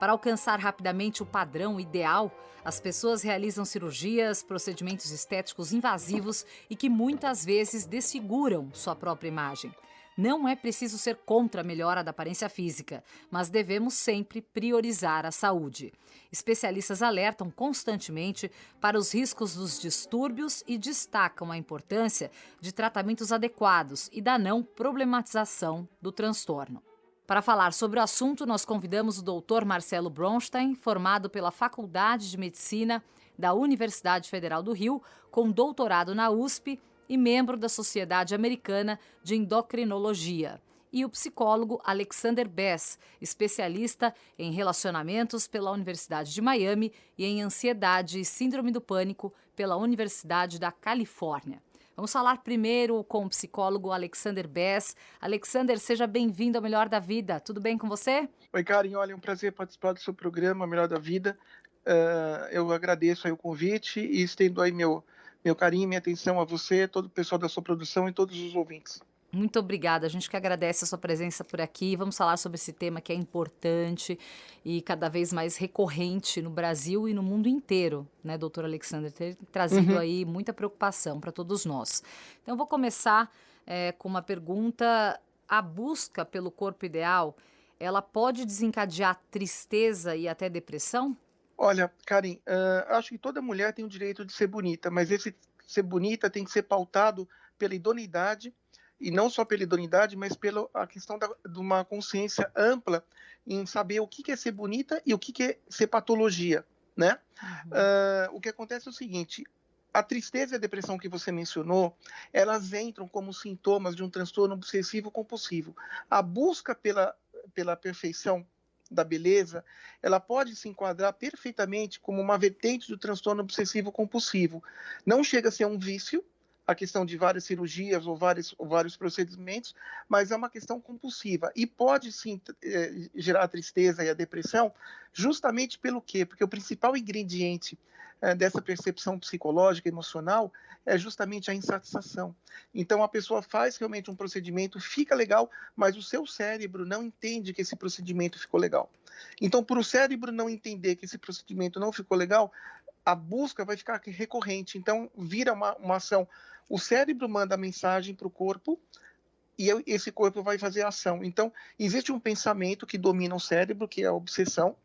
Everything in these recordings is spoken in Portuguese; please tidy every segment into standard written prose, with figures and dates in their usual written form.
Para alcançar rapidamente o padrão ideal, as pessoas realizam cirurgias, procedimentos estéticos invasivos e que muitas vezes desfiguram sua própria imagem. Não é preciso ser contra a melhora da aparência física, mas devemos sempre priorizar a saúde. Especialistas alertam constantemente para os riscos dos distúrbios e destacam a importância de tratamentos adequados e da não problematização do transtorno. Para falar sobre o assunto, nós convidamos o Dr. Marcelo Bronstein, formado pela Faculdade de Medicina da Universidade Federal do Rio, com doutorado na USP e membro da Sociedade Americana de Endocrinologia. E o psicólogo Alexander Bass, especialista em relacionamentos pela Universidade de Miami e em ansiedade e síndrome do pânico pela Universidade da Califórnia. Vamos falar primeiro com o psicólogo Alexander Bass. Alexander, seja bem-vindo ao Melhor da Vida. Tudo bem com você? Oi, Karen, olha, é um prazer participar do seu programa, Melhor da Vida. Eu agradeço aí o convite e estendo aí meu carinho e minha atenção a você, todo o pessoal da sua produção e todos os ouvintes. Muito obrigada. A gente que agradece a sua presença por aqui. Vamos falar sobre esse tema que é importante e cada vez mais recorrente no Brasil e no mundo inteiro, né, doutor Alexander? Ter trazido Uhum. aí muita preocupação para todos nós. Então, eu vou começar com uma pergunta. A busca pelo corpo ideal, ela pode desencadear tristeza e até depressão? Olha, Karen, acho que toda mulher tem o direito de ser bonita, mas esse ser bonita tem que ser pautado pela idoneidade, e não só pela idoneidade, mas pela a questão de uma consciência ampla em saber o que é ser bonita e o que é ser patologia, né? Uhum. O que acontece é o seguinte: a tristeza e a depressão que você mencionou, elas entram como sintomas de um transtorno obsessivo compulsivo. A busca pela perfeição da beleza, ela pode se enquadrar perfeitamente como uma vertente do transtorno obsessivo compulsivo. Não chega a ser um vício, a questão de várias cirurgias ou vários procedimentos, mas é uma questão compulsiva e pode sim gerar a tristeza e a depressão, justamente pelo quê? Porque o principal ingrediente dessa percepção psicológica, emocional, é justamente a insatisfação. Então a pessoa faz realmente um procedimento, fica legal, mas o seu cérebro não entende que esse procedimento ficou legal. Então, por o cérebro não entender que esse procedimento não ficou legal, a busca vai ficar recorrente. Então, vira uma ação. O cérebro manda a mensagem para o corpo e esse corpo vai fazer a ação. Então, existe um pensamento que domina o cérebro, que é a obsessão,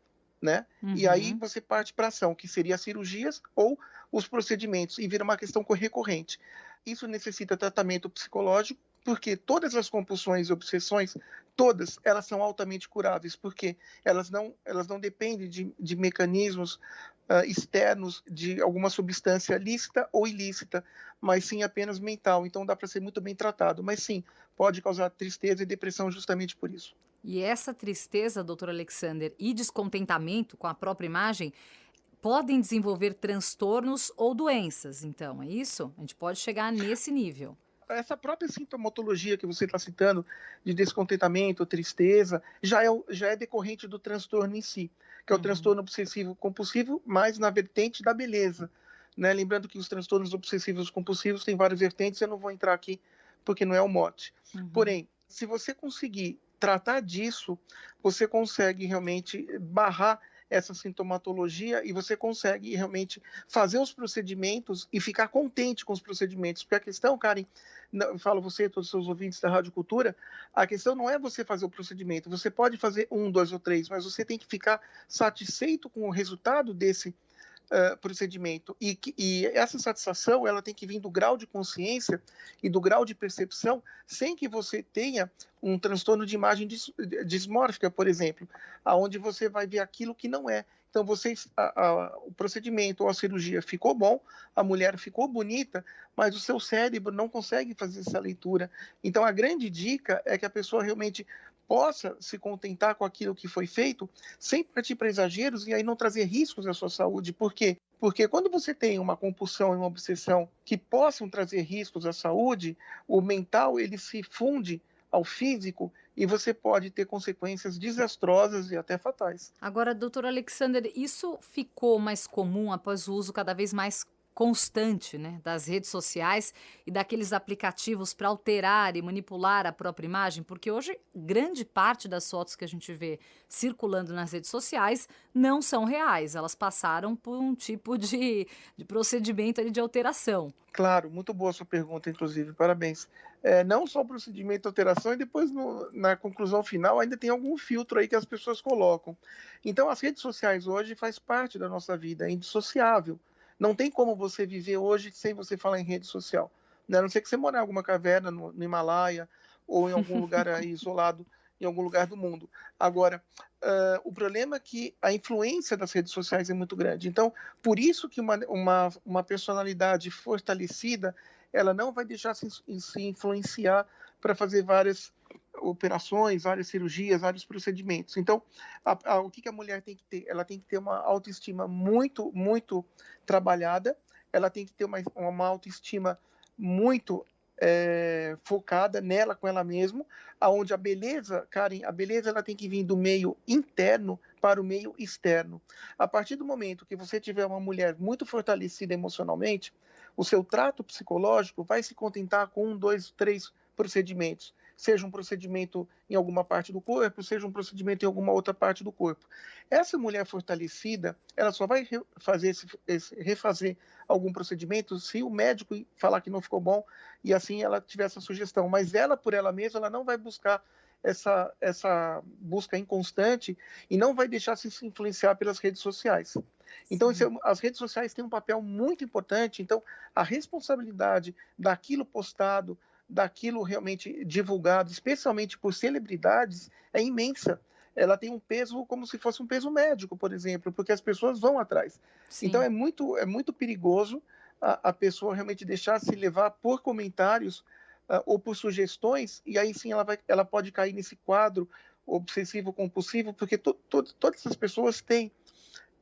né? E aí Uhum. você parte para a ação, que seria as cirurgias ou os procedimentos, e vira uma questão recorrente. Isso necessita tratamento psicológico, porque todas as compulsões e obsessões, todas, elas são altamente curáveis, porque elas não dependem de mecanismos externos de alguma substância lícita ou ilícita, mas sim apenas mental. Então dá para ser muito bem tratado. Mas sim, pode causar tristeza e depressão justamente por isso. E essa tristeza, doutor Alexander, e descontentamento com a própria imagem podem desenvolver transtornos ou doenças, então, é isso? A gente pode chegar nesse nível. Essa própria sintomatologia que você está citando, de descontentamento, tristeza, já é decorrente do transtorno em si, que é o Uhum, transtorno obsessivo compulsivo, mas na vertente da beleza. Né? Lembrando que os transtornos obsessivos compulsivos têm várias vertentes, eu não vou entrar aqui porque não é o mote. uhum. Porém, se você conseguir tratar disso, você consegue realmente barrar essa sintomatologia e você consegue realmente fazer os procedimentos e ficar contente com os procedimentos. Porque a questão, Karen, eu falo você e todos os seus ouvintes da Rádio Cultura, a questão não é você fazer o procedimento, você pode fazer um, dois ou três, mas você tem que ficar satisfeito com o resultado desse procedimento. E essa satisfação ela tem que vir do grau de consciência e do grau de percepção, sem que você tenha um transtorno de imagem dismórfica, por exemplo, aonde você vai ver aquilo que não é. Então, o procedimento ou a cirurgia ficou bom, a mulher ficou bonita, mas o seu cérebro não consegue fazer essa leitura. Então, a grande dica é que a pessoa realmente possa se contentar com aquilo que foi feito, sem partir para exageros e aí não trazer riscos à sua saúde. Por quê? Porque quando você tem uma compulsão e uma obsessão que possam trazer riscos à saúde, o mental ele se funde ao físico e você pode ter consequências desastrosas e até fatais. Agora, doutor Alexander, isso ficou mais comum após o uso cada vez mais constante, né, das redes sociais e daqueles aplicativos para alterar e manipular a própria imagem? Porque hoje grande parte das fotos que a gente vê circulando nas redes sociais não são reais, elas passaram por um tipo de procedimento ali de alteração. Claro, muito boa a sua pergunta, inclusive, parabéns. Não só o procedimento de alteração e depois na conclusão final ainda tem algum filtro aí que as pessoas colocam. Então as redes sociais hoje faz parte da nossa vida, é indissociável. Não tem como você viver hoje sem você falar em rede social, né? A não ser que você mora em alguma caverna no Himalaia ou em algum lugar aí isolado, em algum lugar do mundo. Agora, o problema é que a influência das redes sociais é muito grande. Então, por isso que uma personalidade fortalecida, ela não vai deixar se influenciar para fazer várias operações, várias cirurgias, vários procedimentos. Então, o que a mulher tem que ter? Ela tem que ter uma autoestima muito, muito trabalhada, ela tem que ter uma autoestima muito focada nela, com ela mesma, aonde a beleza, Karen, a beleza ela tem que vir do meio interno para o meio externo. A partir do momento que você tiver uma mulher muito fortalecida emocionalmente, o seu trato psicológico vai se contentar com um, dois, três procedimentos. Seja um procedimento em alguma parte do corpo, seja um procedimento em alguma outra parte do corpo. Essa mulher fortalecida, ela só vai refazer algum procedimento se o médico falar que não ficou bom e assim ela tiver essa sugestão. Mas ela, por ela mesma, ela não vai buscar essa busca inconstante e não vai deixar se influenciar pelas redes sociais. Então, as redes sociais têm um papel muito importante. Então, a responsabilidade daquilo postado, daquilo realmente divulgado, especialmente por celebridades, é imensa. Ela tem um peso como se fosse um peso médico, por exemplo, porque as pessoas vão atrás. Então, Sim. é muito perigoso a pessoa realmente deixar se levar por comentários ou por sugestões, e aí sim ela pode cair nesse quadro obsessivo compulsivo, porque todas as pessoas têm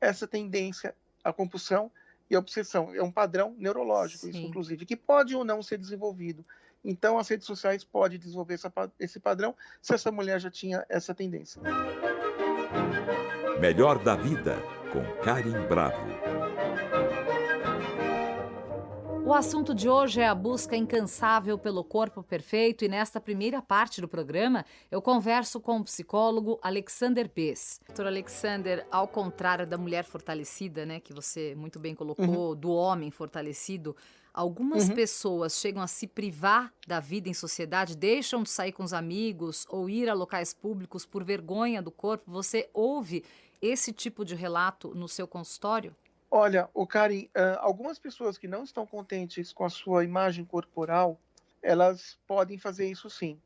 essa tendência à compulsão e à obsessão. É um padrão neurológico, isso Sim. inclusive, que pode ou não ser desenvolvido. Então, as redes sociais podem desenvolver esse padrão se essa mulher já tinha essa tendência. Melhor da Vida, com Karen Bravo. O assunto de hoje é a busca incansável pelo corpo perfeito e nesta primeira parte do programa eu converso com o psicólogo Alexander Bess. Doutor Alexander, ao contrário da mulher fortalecida, né, que você muito bem Uhum, colocou, do homem fortalecido, algumas uhum. pessoas chegam a se privar da vida em sociedade, deixam de sair com os amigos ou ir a locais públicos por vergonha do corpo. Você ouve esse tipo de relato no seu consultório? Olha, o Karen, algumas pessoas que não estão contentes com a sua imagem corporal, elas podem fazer isso sim.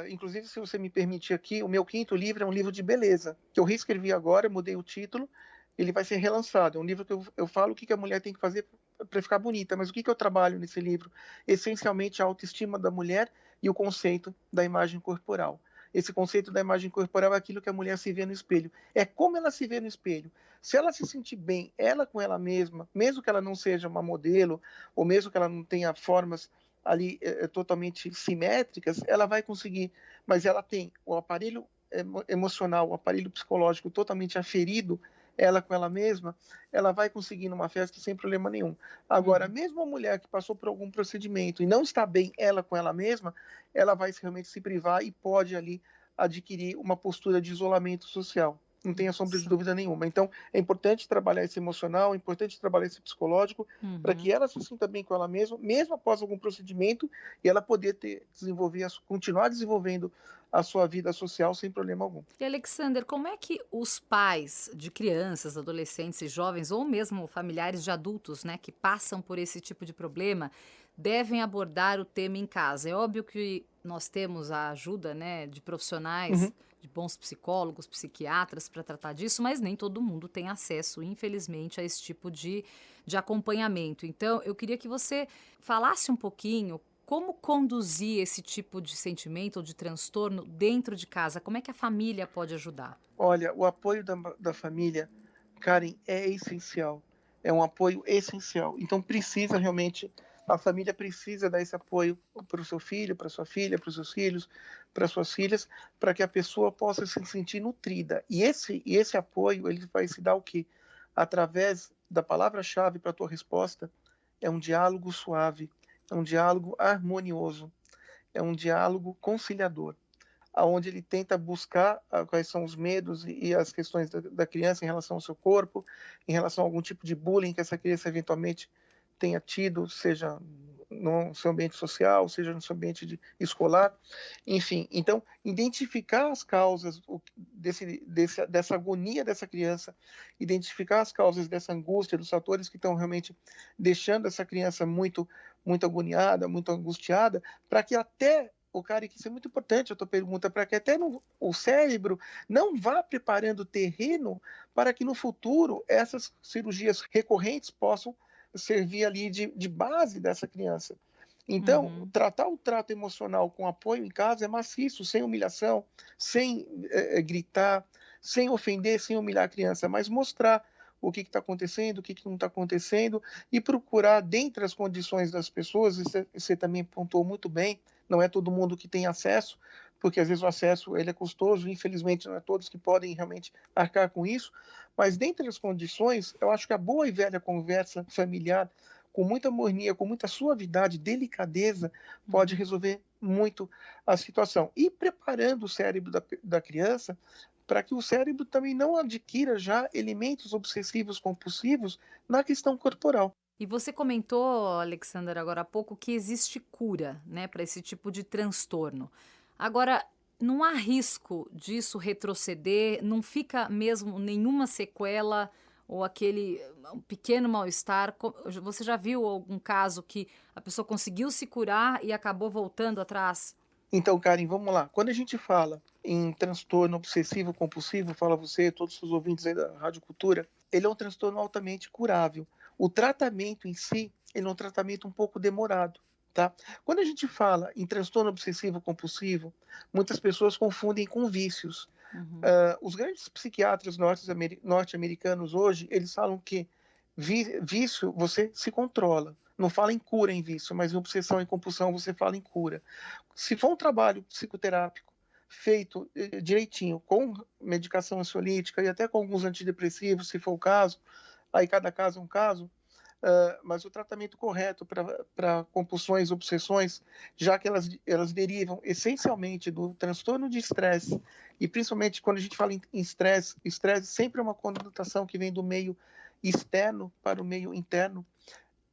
Inclusive, se você me permitir aqui, o meu quinto livro é um livro de beleza, que eu reescrevi agora, mudei o título, ele vai ser relançado. É um livro que eu falo o que a mulher tem que fazer para ficar bonita, mas o que eu trabalho nesse livro? Essencialmente a autoestima da mulher e o conceito da imagem corporal. Esse conceito da imagem corporal é aquilo que a mulher se vê no espelho. É como ela se vê no espelho. Se ela se sentir bem, ela com ela mesma, mesmo que ela não seja uma modelo, ou mesmo que ela não tenha formas ali totalmente simétricas, ela vai conseguir, mas ela tem o aparelho emocional, o aparelho psicológico totalmente aferido, ela com ela mesma, ela vai conseguir numa festa sem problema nenhum. Agora, Uhum. mesmo a mulher que passou por algum procedimento e não está bem ela com ela mesma, ela vai realmente se privar e pode ali adquirir uma postura de isolamento social. Não tenha sombra de Sim. dúvida nenhuma. Então, é importante trabalhar esse emocional, é importante trabalhar esse psicológico, para que Uhum. ela se sinta bem com ela mesma, mesmo após algum procedimento, e ela poder continuar desenvolvendo a sua vida social sem problema algum. E Alexander, como é que os pais de crianças, adolescentes e jovens, ou mesmo familiares de adultos, né, que passam por esse tipo de problema, devem abordar o tema em casa? É óbvio que nós temos a ajuda, né, de profissionais, Uhum. de bons psicólogos, psiquiatras para tratar disso, mas nem todo mundo tem acesso, infelizmente, a esse tipo de acompanhamento. Então, eu queria que você falasse um pouquinho como conduzir esse tipo de sentimento ou de transtorno dentro de casa? Como é que a família pode ajudar? Olha, o apoio da família, Karen, é essencial. É um apoio essencial. Então, precisa realmente, a família precisa dar esse apoio para o seu filho, para sua filha, para os seus filhos, para suas filhas, para que a pessoa possa se sentir nutrida. E esse apoio, ele vai se dar o quê? Através da palavra-chave para a tua resposta, é um diálogo suave, é um diálogo harmonioso, é um diálogo conciliador, aonde ele tenta buscar quais são os medos e as questões da criança em relação ao seu corpo, em relação a algum tipo de bullying que essa criança eventualmente tenha tido, seja no seu ambiente social, seja no seu ambiente escolar, enfim. Então, identificar as causas dessa agonia dessa criança, identificar as causas dessa angústia, dos fatores que estão realmente deixando essa criança muito agoniada, muito angustiada, para que até o cara, que isso é muito importante, a tua pergunta, para que até o cérebro não vá preparando o terreno para que no futuro essas cirurgias recorrentes possam servir ali de base dessa criança. Então, Uhum. tratar o trato emocional com apoio em casa é maciço, sem humilhação, sem gritar, sem ofender, sem humilhar a criança, mas mostrar o que está acontecendo, o que não está acontecendo, e procurar, dentre as condições das pessoas, você também pontuou muito bem, não é todo mundo que tem acesso, porque às vezes o acesso ele é custoso, infelizmente não é todos que podem realmente arcar com isso, mas dentre as condições, eu acho que a boa e velha conversa familiar, com muita harmonia, com muita suavidade, delicadeza, pode Uhum. resolver muito a situação. E preparando o cérebro da criança para que o cérebro também não adquira já elementos obsessivos compulsivos na questão corporal. E você comentou, Alexander, agora há pouco, que existe cura, né, para esse tipo de transtorno. Agora, não há risco disso retroceder? Não fica mesmo nenhuma sequela ou aquele um pequeno mal-estar? Você já viu algum caso que a pessoa conseguiu se curar e acabou voltando atrás? Então, Karen, vamos lá. Quando a gente fala em transtorno obsessivo compulsivo, fala você, todos os ouvintes aí da Rádio Cultura, ele é um transtorno altamente curável. O tratamento em si, ele é um tratamento um pouco demorado, tá? Quando a gente fala em transtorno obsessivo compulsivo, muitas pessoas confundem com vícios. Uhum. Os grandes psiquiatras norte-americanos hoje, eles falam que vício você se controla. Não fala em cura em vício, mas em obsessão e compulsão você fala em cura. Se for um trabalho psicoterápico feito direitinho, com medicação ansiolítica e até com alguns antidepressivos, se for o caso, aí cada caso é um caso, mas o tratamento correto para compulsões, obsessões, já que elas derivam essencialmente do transtorno de estresse, e principalmente quando a gente fala em estresse, estresse sempre é uma conotação que vem do meio externo para o meio interno,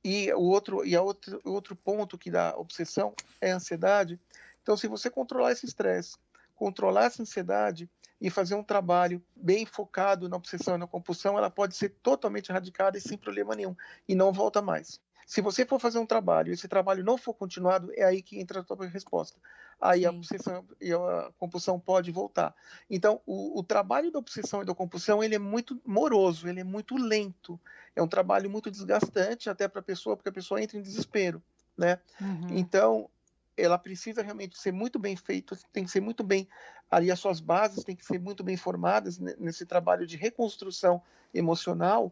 e o outro ponto que dá obsessão é a ansiedade. Então, se você controlar esse estresse, controlar essa ansiedade e fazer um trabalho bem focado na obsessão e na compulsão, ela pode ser totalmente erradicada e sem problema nenhum, e não volta mais. Se você for fazer um trabalho e esse trabalho não for continuado, é aí que entra a tua resposta. Aí a Sim. obsessão e a compulsão pode voltar. Então, o trabalho da obsessão e da compulsão, ele é muito moroso, ele é muito lento. É um trabalho muito desgastante até para a pessoa, porque a pessoa entra em desespero, né? Uhum. Então, ela precisa realmente ser muito bem feita, tem que ser muito bem, ali as suas bases têm que ser muito bem formadas nesse trabalho de reconstrução emocional,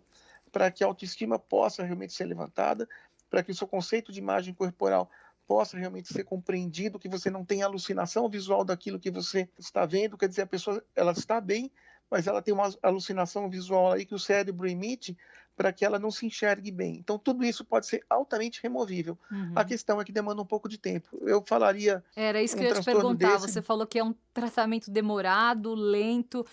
para que a autoestima possa realmente ser levantada, para que o seu conceito de imagem corporal possa realmente ser compreendido, que você não tenha alucinação visual daquilo que você está vendo, quer dizer, a pessoa ela está bem, mas ela tem uma alucinação visual aí que o cérebro emite para que ela não se enxergue bem. Então, tudo isso pode ser altamente removível. A Uhum. questão é que demanda um pouco de tempo. Eu falaria Era isso que um eu ia te transtorno perguntar. desse. Você falou que é um tratamento demorado, lento.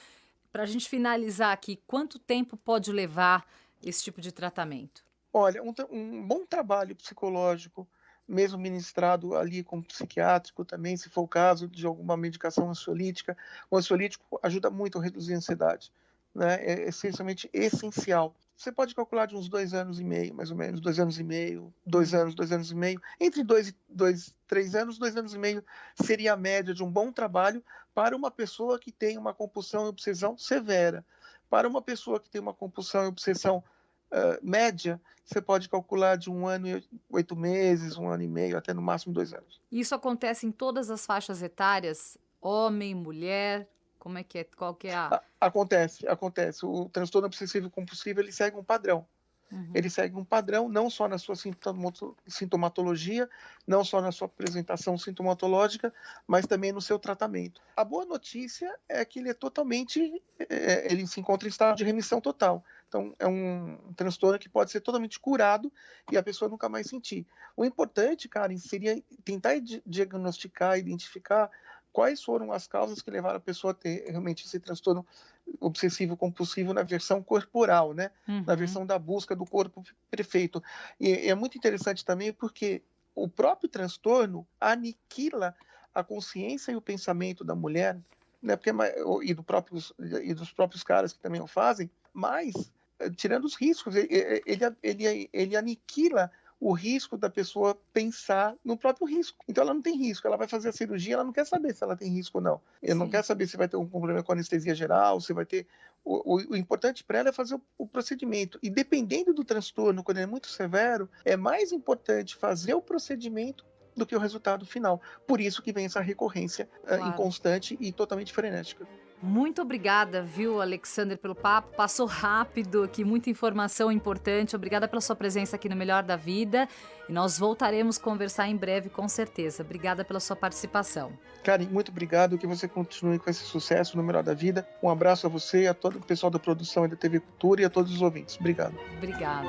Para a gente finalizar aqui, quanto tempo pode levar esse tipo de tratamento? Olha, um bom trabalho psicológico, mesmo ministrado ali com psiquiátrico também, se for o caso de alguma medicação ansiolítica. O ansiolítico ajuda muito a reduzir a ansiedade, né? É essencialmente essencial. Você pode calcular de uns 2 anos e meio, mais ou menos, 2 anos e meio, dois Hum. anos, 2 anos e meio. Entre 3 anos, 2 anos e meio seria a média de um bom trabalho para uma pessoa que tem uma compulsão e obsessão severa. Para uma pessoa que tem uma compulsão e obsessão média, você pode calcular de 1 ano e 8 meses, 1 ano e meio, até no máximo 2 anos. Isso acontece em todas as faixas etárias? Homem, mulher? Como é que é? Qual que é a. Acontece. O transtorno obsessivo compulsivo ele segue um padrão. Ele segue um padrão, não só na sua sintomatologia, não só na sua apresentação sintomatológica, mas também no seu tratamento. A boa notícia é que ele é totalmente, ele se encontra em estado de remissão total. Então, é um transtorno que pode ser totalmente curado e a pessoa nunca mais sentir. O importante, Karen, seria tentar diagnosticar, identificar quais foram as causas que levaram a pessoa a ter realmente esse transtorno obsessivo compulsivo na versão corporal, né? Na versão da busca do corpo perfeito. E é muito interessante também porque o próprio transtorno aniquila a consciência e o pensamento da mulher, né? Porque, e dos próprios caras que também o fazem, mas tirando os riscos, ele aniquila o risco da pessoa pensar no próprio risco. Então ela não tem risco, ela vai fazer a cirurgia, ela não quer saber se ela tem risco ou não. Ela não quer saber se vai ter um problema com anestesia geral, se vai ter... O importante para ela é fazer o procedimento. E dependendo do transtorno, quando ele é muito severo, é mais importante fazer o procedimento do que o resultado final. Por isso que vem essa recorrência inconstante e totalmente frenética. Muito obrigada, viu, Alexander, pelo papo. Passou rápido aqui, muita informação importante. Obrigada pela sua presença aqui no Melhor da Vida. E nós voltaremos a conversar em breve, com certeza. Obrigada pela sua participação. Karen, muito obrigado. Que você continue com esse sucesso no Melhor da Vida. Um abraço a você, a todo o pessoal da produção e da TV Cultura e a todos os ouvintes. Obrigado. Obrigada.